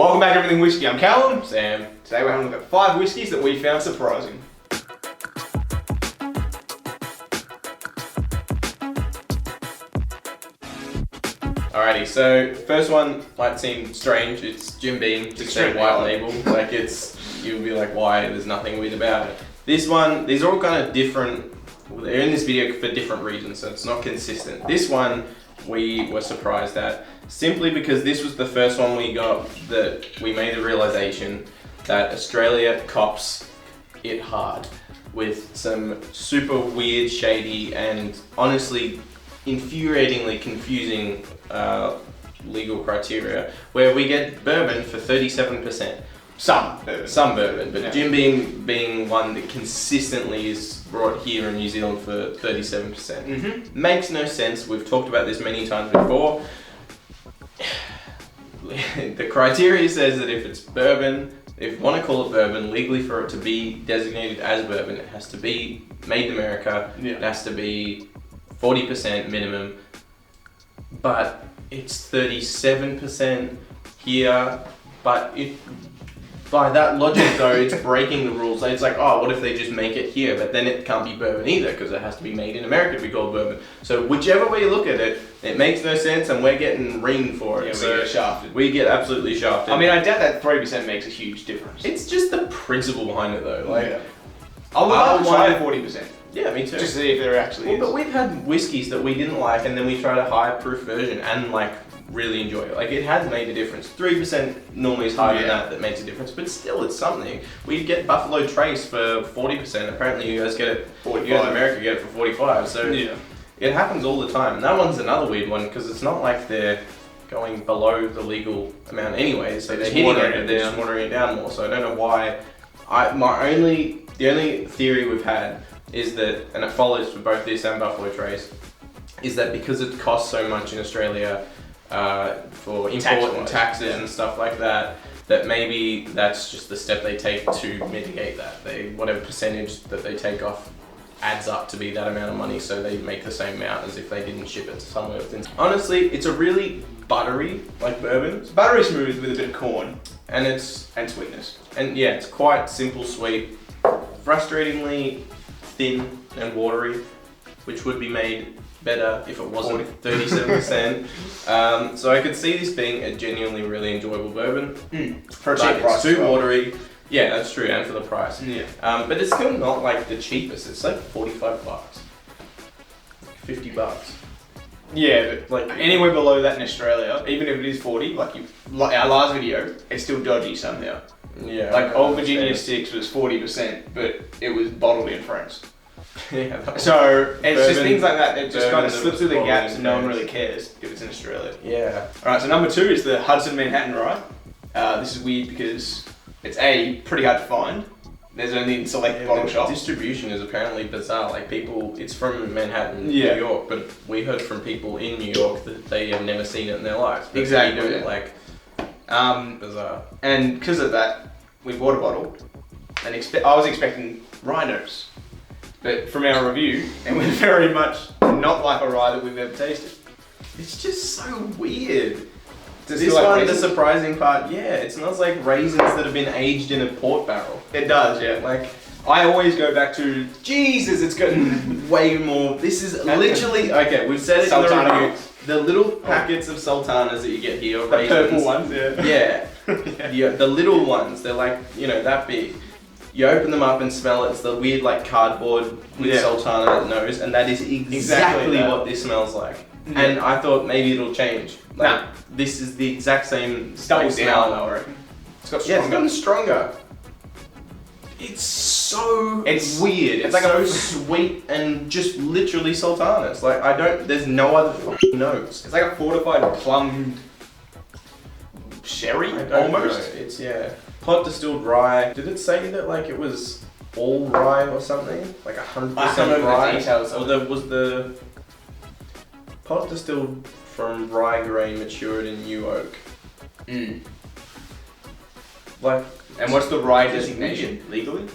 Welcome back to Everything Whiskey. I'm Callum. Sam. Today we're having a look at 5 whiskies that we found surprising. Alrighty, so first one might seem strange. It's Jim Beam, just a white label. Like you'll be like, why? There's nothing weird about it. This one, these are all kind of different. They're in this video for different reasons, so it's not consistent. This one we were surprised at, simply because this was the first one we got that we made the realization that Australia cops it hard with some super weird, shady, and honestly infuriatingly confusing legal criteria, where we get bourbon for 37%. Some bourbon, but Jim being one that consistently is brought here in New Zealand for 37%. Makes no sense. We've talked about this many times before. The criteria says that if it's bourbon, if you want to call it bourbon, legally for it to be designated as bourbon, it has to be made in America. It has to be 40% minimum, but it's 37% here. But by that logic though, it's breaking the rules. It's like, oh, what if they just make it here? But then it can't be bourbon either, because it has to be made in America to be called bourbon. So whichever way you look at it, it makes no sense, and we're getting reamed for it. Yeah, so we get shafted. We get absolutely shafted. I mean, I doubt that 3% makes a huge difference. It's just the principle behind it though. Like, I would love to try 40%. Yeah, me too. Just to see if there actually is. But we've had whiskies that we didn't like, and then we tried a higher proof version and like really enjoy it. Like, it has made a difference. 3% normally is higher than that makes a difference, but still it's something. We'd get Buffalo Trace for 40%. Apparently you guys get it, 45. You guys in America get it for 45. So it happens all the time. And that one's another weird one, because it's not like they're going below the legal amount anyway. So they're hitting it, but they're just watering it down more. So I don't know why. The only theory we've had is that, and it follows for both this and Buffalo Trace, is that because it costs so much in Australia for import and taxes and stuff like that, that maybe that's just the step they take to mitigate that. Whatever percentage that they take off adds up to be that amount of money, so they make the same amount as if they didn't ship it to somewhere within. Honestly, it's a really buttery, like bourbon. It's buttery smooth with a bit of corn. And sweetness. And yeah, it's quite simple sweet. Frustratingly thin and watery, which would be made better if it wasn't 37%. So I could see this being a genuinely really enjoyable bourbon. For a cheap price. It's too watery. Yeah, that's true, and for the price. But it's still not like the cheapest. It's like $45. $50. Yeah, but like anywhere below that in Australia, even if it is 40, like our last video, it's still dodgy somehow. Yeah. Like Old Virginia 6 was 40%, but it was bottled in France. Yeah. So it's just things like that. It just kind of slips through the gaps, and no one France. really cares if it's in Australia. Yeah. All right. So number 2 is the Hudson Manhattan Rye. This is weird because it's pretty hard to find. There's only in select bottle shops. Distribution is apparently bizarre. Like it's from Manhattan, New York, but we heard from people in New York that they have never seen it in their lives. But Exactly. Bizarre. And because of that, we bought a bottle, and I was expecting rye notes, but from our review, it was very much not like a rye that we've ever tasted. It's just so weird. Does This like one, raisins? the surprising part, it smells like raisins that have been aged in a port barrel. It does, yeah. Like, I always go back to, Jesus, it's gotten way more. This is literally, okay, we've said it in the review. The little packets of sultanas that you get here, the raisins. purple ones, Yeah. The little ones, they're like, that big. You open them up and smell it, it's the weird like cardboard with sultana nose, and that is exactly what this smells like. And I thought maybe it'll change. Like, this is the exact same double smell. down, I reckon. It's got stronger. Yeah, it's gotten stronger. It's weird. It's like so sweet and just literally sultanas. Like, there's no other fucking notes. It's like a fortified plum sherry, almost. Know. It's, pot distilled rye. Did it say that like it was all rye or something? Like 100% rye? The details. Or was the pot distilled from rye grain matured in new oak? Like, and what's the rye designation legally?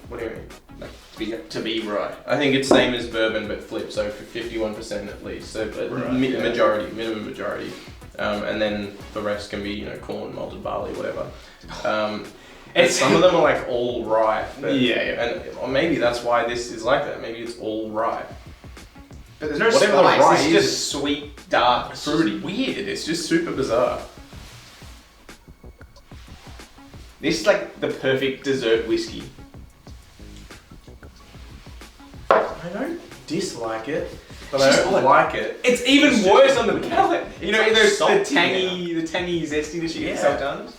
What do you mean? Like, to be rye. I think it's same as bourbon but flipped, so for 51% at least. So minimum majority. and then the rest can be, you know, corn, malted barley, whatever. And some of them are like all rye. But, or maybe that's why this is like that. Maybe it's all rye. But there's no Whatever spice. the rye It's is, just sweet, dark, it's fruity. just weird. It's just super bizarre. This is like the perfect dessert whiskey. I don't dislike it, but It's I just don't odd. like it. It's even It's worse just- on the palate. You know, like there's the salty tangy zestiness you get sometimes.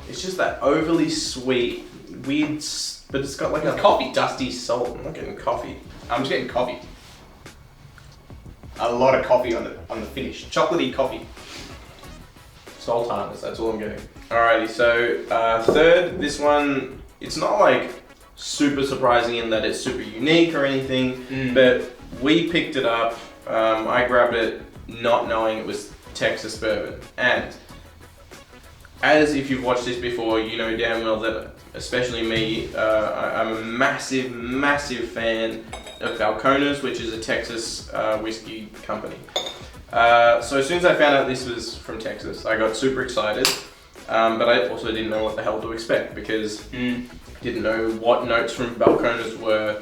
It's just that overly sweet, weird, but it's got like a Coffee. dusty salt. I'm not getting coffee. I'm just getting coffee. A lot of coffee on the finish. Chocolatey coffee. Sultanas, that's all I'm getting. Alrighty, so third, this one, it's not like super surprising in that it's super unique or anything, but we picked it up, I grabbed it not knowing it was Texas bourbon. And as if you've watched this before, you know damn well that, especially me, I'm a massive, massive fan of Balcones, which is a Texas whiskey company. So as soon as I found out this was from Texas, I got super excited, but I also didn't know what the hell to expect because didn't know what notes from Balcones were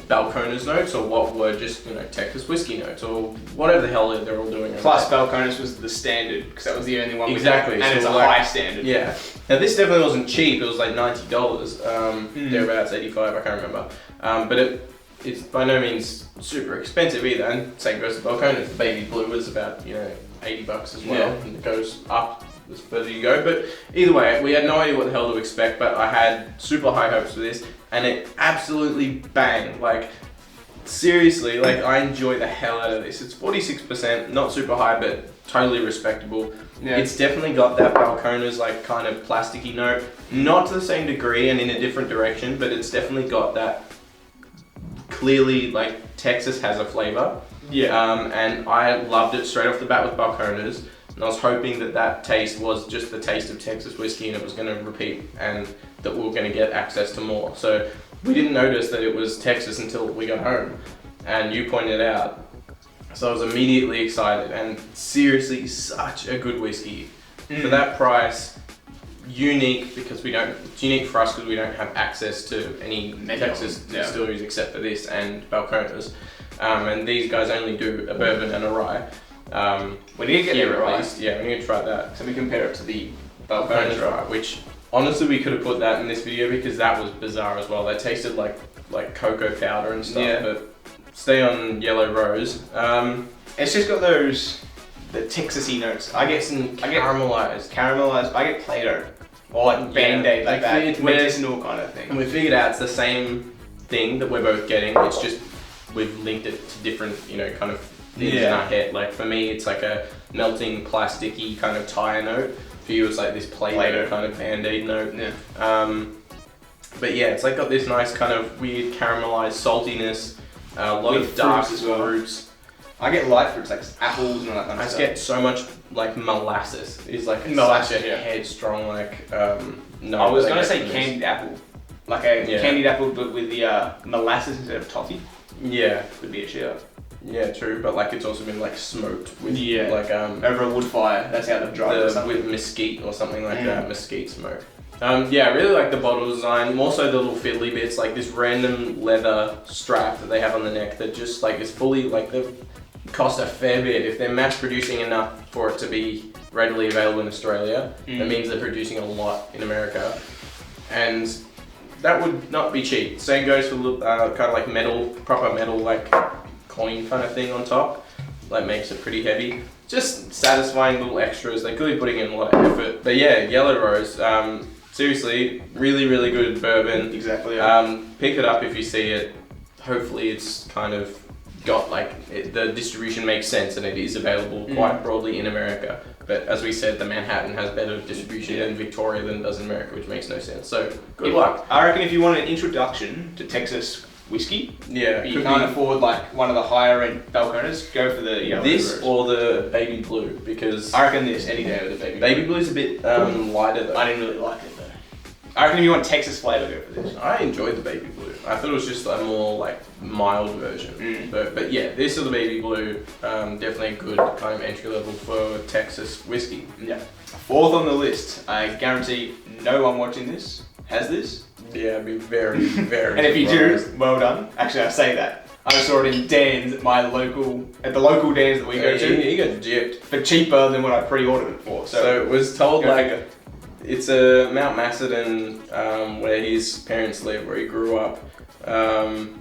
Balcones notes or what were just, you know, Texas whiskey notes or whatever the hell they're all doing. Plus Balcones was the standard because that was the only one. Exactly. And it's So a like, high standard. Yeah. Now this definitely wasn't cheap. It was like $90, thereabouts, 85. I can't remember. But it's by no means super expensive either. And same goes to Balcones. The baby blue is about, you know, $80 as well, and it goes up as further you go. But either way, we had no idea what the hell to expect. But I had super high hopes for this, and it absolutely banged. Like seriously, like I enjoy the hell out of this. It's 46%, not super high, but totally respectable. Yeah. It's definitely got that Balcones like kind of plasticky note, not to the same degree and in a different direction, but it's definitely got that. Clearly, like Texas has a flavor. Yeah. And I loved it straight off the bat with Balcones. And I was hoping that that taste was just the taste of Texas whiskey and it was going to repeat and that we were going to get access to more. So we didn't notice that it was Texas until we got home and you pointed it out. So I was immediately excited and seriously such a good whiskey. For that price, unique because it's unique for us because we don't have access to any Texas distilleries except for this and Balcones. And these guys only do a bourbon and a rye. We need to get Here it at right. least. Yeah, we need to try that. So we compare it to the Balcones Balcones rye, which honestly we could have put that in this video because that was bizarre as well. They tasted like cocoa powder and stuff. Yeah. But stay on Yellow Rose. It's just got the Texasy notes. I get caramelized. I get Play-Doh or like Band-Aid, like that it's medicinal kind of thing. And we figured out it's the same thing that we're both getting. It's just we've linked it to different, you know, kind of things in our head. Like for me, it's like a melting plasticky kind of tire note. For you, it's like this Play-Doh kind of Band-Aid note. Yeah. But yeah, it's like got this nice kind of weird caramelized saltiness, a lot With of dark fruits as well. fruits. I get light fruits like apples and all that kind of I stuff. get so much like molasses. It's like Molasses, such a headstrong like. No, I was gonna say candied apple, like a Yeah. candied apple, but with the molasses instead of toffee. Yeah, Could be a shit up. yeah, true. But like it's also been like smoked with Yeah. like Over a wood fire. That's how they've dried it or something. with mesquite or something like that, mesquite smoke. Yeah, I really like the bottle design. More so the little fiddly bits, like this random leather strap that they have on the neck that just like is fully like they cost a fair bit. If they're mass producing enough for it to be readily available in Australia, that means they're producing a lot in America, and that would not be cheap. Same goes for kind of like metal, proper metal like coin kind of thing on top. Like makes it pretty heavy. Just satisfying little extras. They could be putting in a lot of effort. But yeah, Yellow Rose. Seriously, really, really good bourbon. Exactly. Pick it up if you see it. Hopefully it's kind of got like, the distribution makes sense and it is available quite broadly in America. But as we said, the Manhattan has better distribution in Victoria than it does in America, which makes no sense. So good luck. I reckon if you want an introduction to Texas whiskey, Yeah. but you can't afford like one of the higher end Balcones, go for the Yellow this Rose. or the Baby Blue because I reckon this any day with the Baby Baby Blue's a bit lighter though. I didn't really like it though. I reckon if you want Texas flavour, go for this. I enjoyed the baby blue. I thought it was just a more like mild version. But yeah, this is the baby blue. Definitely a good kind of entry level for Texas whiskey. Yeah. Fourth on the list. I guarantee no one watching this has this. Yeah, I'd be very, very. And if you surprised. do, well done. Actually, I say that. I saw it in Dan's at the local Dan's that we go to. He got gypped For cheaper than what I pre-ordered it for. So it was told like figure. it's a Mount Macedon where his parents live, where he grew up. Mount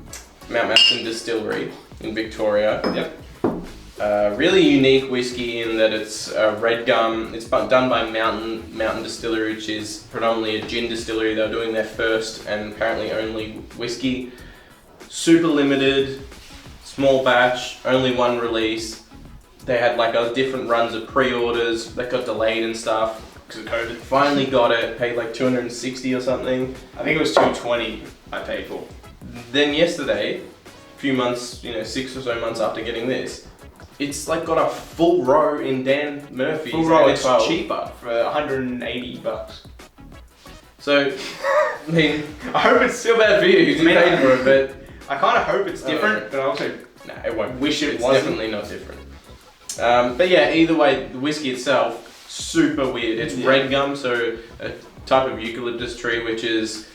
Macedon Distillery in Victoria. Yep. Really unique whiskey in that it's red gum. It's done by Mountain Distillery, which is predominantly a gin distillery. They're doing their first and apparently only whiskey. Super limited, small batch, only one release. They had like different runs of pre-orders that got delayed and stuff because of COVID. Finally got it, paid like 260 or something. I think it was 220 I paid for. Then yesterday, a few months, 6 or so months after getting this, it's like got a full row in Dan Murphy's. Full row and at it's 12 cheaper. For $180. So, I mean, I hope it's still bad for you because you paid for it, but I kind of hope it's different, but I also it won't. Wish it it's wasn't. definitely not different. But yeah, either way, the whiskey itself, super weird. It's red gum, so a type of eucalyptus tree, which is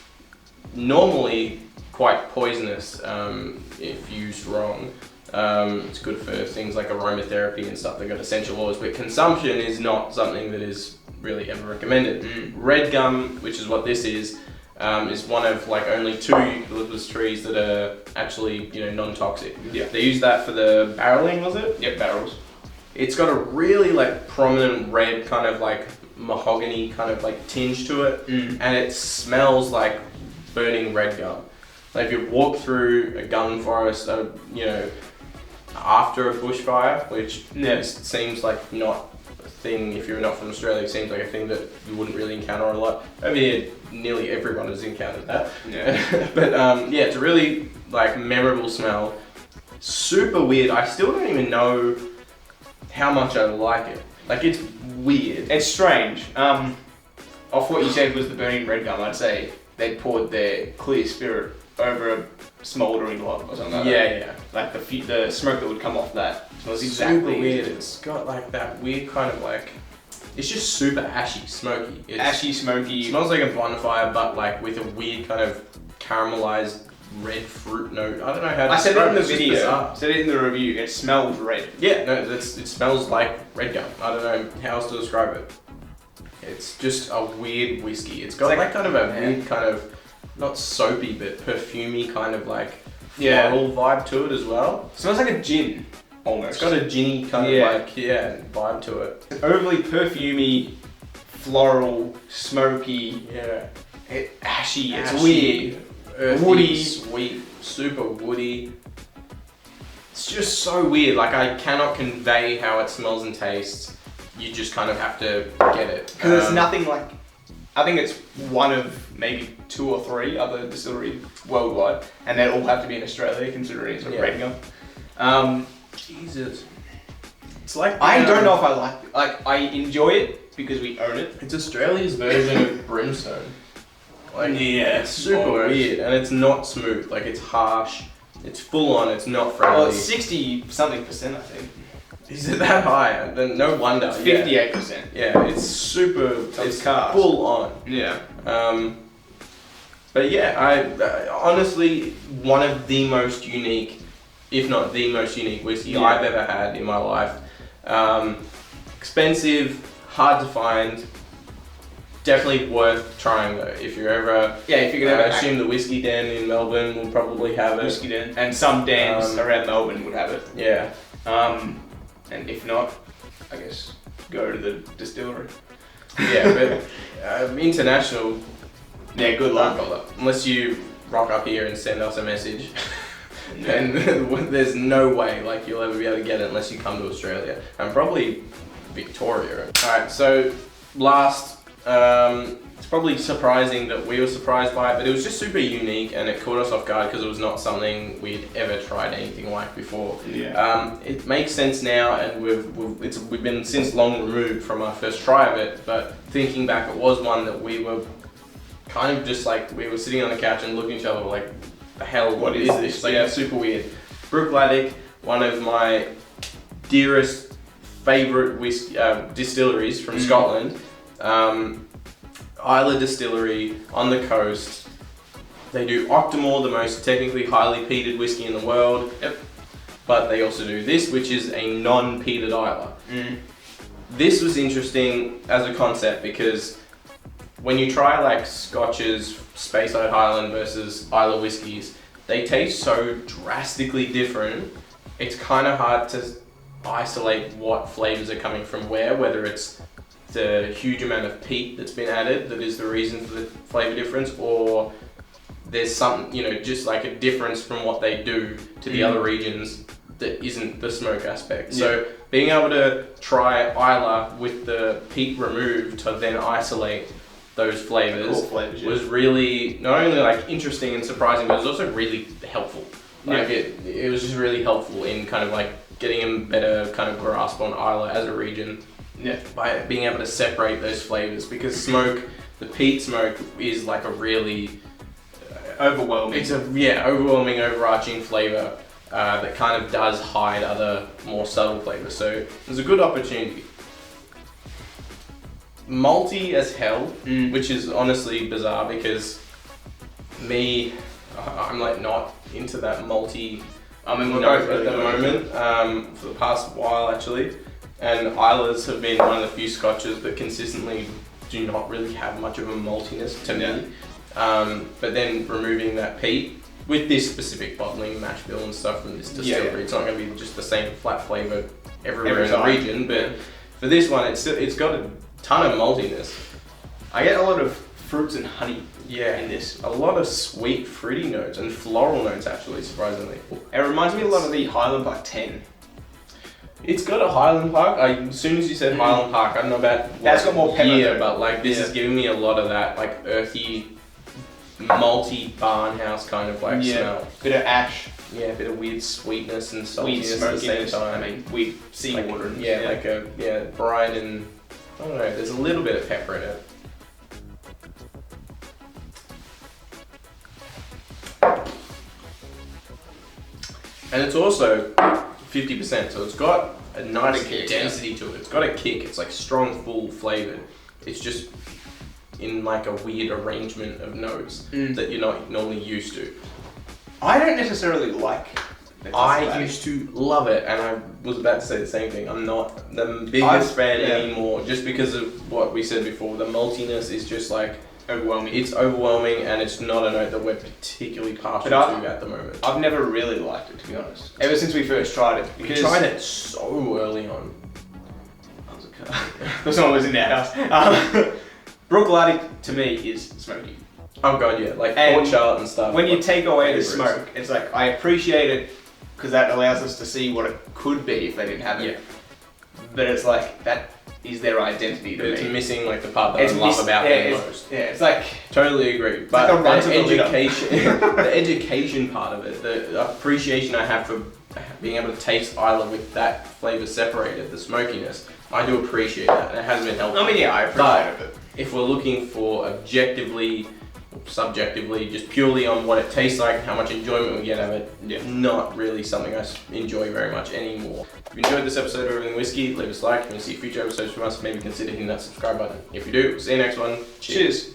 normally quite poisonous if used wrong. It's good for things like aromatherapy and stuff. They've got essential oils, but consumption is not something that is really ever recommended. Red gum, which is what this is one of like only 2 eucalyptus trees that are actually non-toxic. Yeah. They use that for the barreling, was it? Yep, barrels. It's got a really like prominent red kind of like mahogany kind of like tinge to it, and it smells like burning red gum. Like if you walk through a gum forest, after a bushfire, which seems like not a thing if you're not from Australia. It seems like a thing that you wouldn't really encounter a lot. Over here, nearly everyone has encountered that. Yeah. But yeah, it's a really like memorable smell. Super weird. I still don't even know how much I like it. Like it's weird. It's strange. Off what you said was the burning red gum, I'd say they poured their clear spirit over a smouldering log or something like that. Yeah. Like the smoke that would come off that smells It's exactly super weird. It's got like that weird kind of like, it's just super ashy, smoky. It's, ashy, smoky. It smells like a bonfire, but like with a weird kind of caramelized red fruit note. I don't know how to I said it describe in the It's just video, bizarre. said it in the review, it smells red. Yeah, no, it smells like red gum. I don't know how else to describe it. It's just a weird whiskey. It's got like kind of a weird kind of, not soapy, but perfumey kind of like floral vibe to it as well. Smells like a gin, almost. It's got a ginny kind of like, vibe to it. Overly perfumey, floral, smoky, ashy. It's weird. Earthy, Woody. sweet, super woody. It's just so weird. Like I cannot convey how it smells and tastes. You just kind of have to get it. Because there's nothing like, I think it's one of maybe 2 or 3 other distilleries worldwide, and they all have to be in Australia considering it's a red gum. Jesus. It's like I don't know if I like it. Like I enjoy it because we own it. It's Australia's version of brimstone. Like it's super almost. weird, and it's not smooth. Like it's harsh. It's full on. It's not friendly. Well, it's 60-something%, I think. Is it that high? Then no wonder. It's 58%. Yeah, it's super. It's full on. Yeah. But yeah, I honestly one of the most unique, if not the most unique whiskey I've ever had in my life. Expensive, hard to find. Definitely worth trying though. If you're ever, if you're gonna I assume the Whiskey Den in Melbourne will probably have it. Whiskey Den, and some dens around Melbourne would have it. Yeah. And if not, I guess go to the distillery. Yeah, but international. Yeah, good luck. Unless you rock up here and send us a message, then there's no way like you'll ever be able to get it unless you come to Australia and probably Victoria. All right, so last. It's probably surprising that we were surprised by it, but it was just super unique and it caught us off guard because it was not something we'd ever tried anything like before. Yeah. It makes sense now, and we've been since long removed from our first try of it, but thinking back, it was one that we were kind of just like we were sitting on the couch and looking at each other like, the hell, what is this? Like, it's super weird. BRUICHLADDICH, one of my dearest favourite distilleries from Scotland. Islay Distillery on the coast. They do Octomore, the most technically highly peated whiskey in the world. Yep. But they also do this, which is a non-peated Islay. This was interesting as a concept because when you try like Scotch's Speyside Highland versus Islay whiskies, they taste so drastically different. It's kind of hard to isolate what flavors are coming from whether it's the huge amount of peat that's been added that is the reason for the flavor difference, or there's some, just like a difference from what they do to the other regions that isn't the smoke aspect. Yeah. So being able to try Islay with the peat removed to then isolate those flavors, was really not only like interesting and surprising, but it was also really helpful. Like it was just really helpful in kind of like getting a better kind of grasp on Islay as a region. Yeah. By being able to separate those flavors, because smoke, the peat smoke is like a really overwhelming. It's overwhelming, overarching flavor that kind of does hide other more subtle flavors. So it was a good opportunity. Malty as hell, which is honestly bizarre because I'm like not into that malty. I mean, we're note both at the moment for the past while actually, and Islas have been one of the few scotches that consistently do not really have much of a maltiness to me. But then removing that peat with this specific bottling mash bill and stuff from this distillery, it's not going to be just the same flat flavour everywhere in the region. But for this one, it's got a ton of maltiness. I get a lot of fruits and honey in this. A lot of sweet, fruity notes and floral notes actually, surprisingly. It reminds me a lot of the Highland Park 10. It's got a Highland Park. As soon as you said Highland Park, I don't know about that's got more pepper, but like this is giving me a lot of that like earthy, malty barnhouse kind of like smell. Bit of ash. Yeah, a bit of weird sweetness and saltiness at the same time. I mean, weird seawater. Like, like a brine and I don't know. There's a little bit of pepper in it. And it's also 50%, so it's got a nice density to it. It's got a kick. It's like strong, full flavored. It's just in like a weird arrangement of notes that you're not normally used to. I don't necessarily like it. I used to love it, and I was about to say the same thing. I'm not the biggest fan anymore, just because of what we said before. The maltiness is just like overwhelming. It's overwhelming, and it's not a note that we're particularly partial to at the moment. I've never really liked it, to be honest. Ever since we first tried it. We tried it so early on. Someone was in their house. BRUICHLADDICH to me is smoky. Oh god, yeah, like Port Charlotte and stuff. When you take away the smoke, it's like, I appreciate it because that allows us to see what it could be if they didn't have it. Yeah. But it's like, that is their identity to me. It's missing like the part that I love about them most. Yeah, it's like... Totally agree. But like the education, the education part of it, the appreciation I have for being able to taste Islay with that flavour separated, the smokiness, I do appreciate that, and it has been helpful. I mean, yeah, I appreciate it. If we're looking for objectively, subjectively, just purely on what it tastes like and how much enjoyment we get out of it, not really something I enjoy very much anymore. If you enjoyed this episode of Everything Whiskey, leave us a like. If you want to see future episodes from us, maybe consider hitting that subscribe button. If you do, see you next one. Cheers.